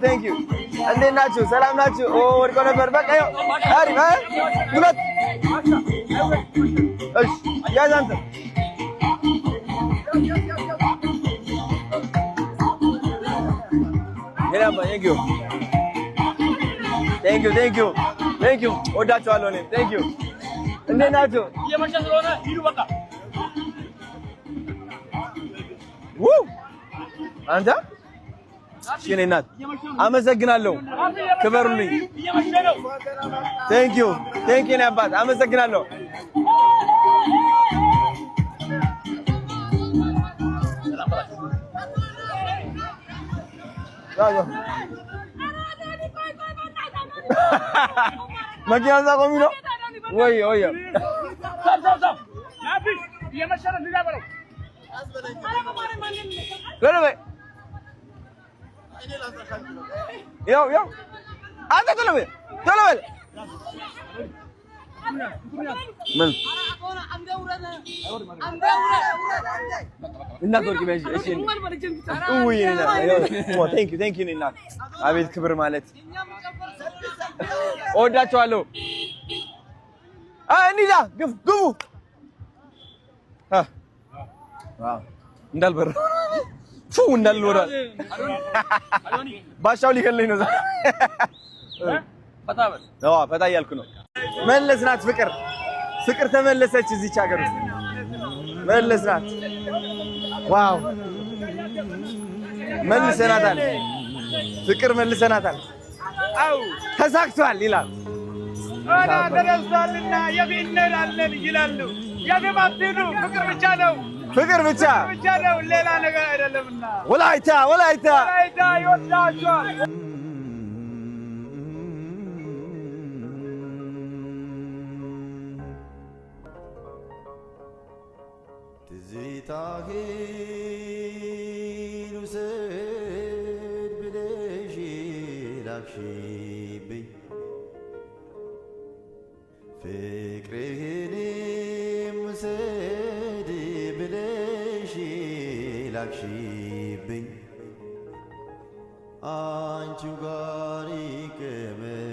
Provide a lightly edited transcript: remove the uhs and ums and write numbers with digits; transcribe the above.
thank you እንዴት ናችሁ ሰላም ናችሁ ኦ ወድቆ ነበር በቃ ይኸው አሪፍ ሁለት እሺ ያዝ አንተ ገላባ thank you ወዳችኋለሁ እኔ thank you እንዴት ናችሁ እየመሸ ስለሆነ ሂዱ በቃ አንተ እኔ እናት አመሰግናለሁ ክበሩልኝ thank you እኔ አባት አመሰግናለሁ መኪና ቆሚ ነው ወይ ናፊስ የመሸረ ልዳበረው ለለበይ ያው አንተ ተለበይ ምን እና ኮርኪ በጂ እሺ ወይ thank you እና አቤት ክብር ማለት ወዳችኋለሁ እንዲዳ ግቡ ዋው እንዳልበር እንዳልኖራ ባሻው ሊከለኝ ነው ፈታ እያልኩ ነው መለስናት ፍቅር ተመለሰች እዚች ሀገር ውስጥ መለስናት ዋው መልሰናታል ፍቅር መልሰናታል አው ተሳክቷል ይላል አና ተረሳልና የቢነላለን ይላሉ የገባትሉ ፍቅር ብቻ ነው ሌላ ነገር አይደለምና ወላይታ ይወዳቸዋል ትዝታህ ልውሰድ ብለሽ ላክሽብኝ ፍቅርህንም ውሰድ ብለሽ ላክሽብኝ አንቺው ጋር ይቀመጥ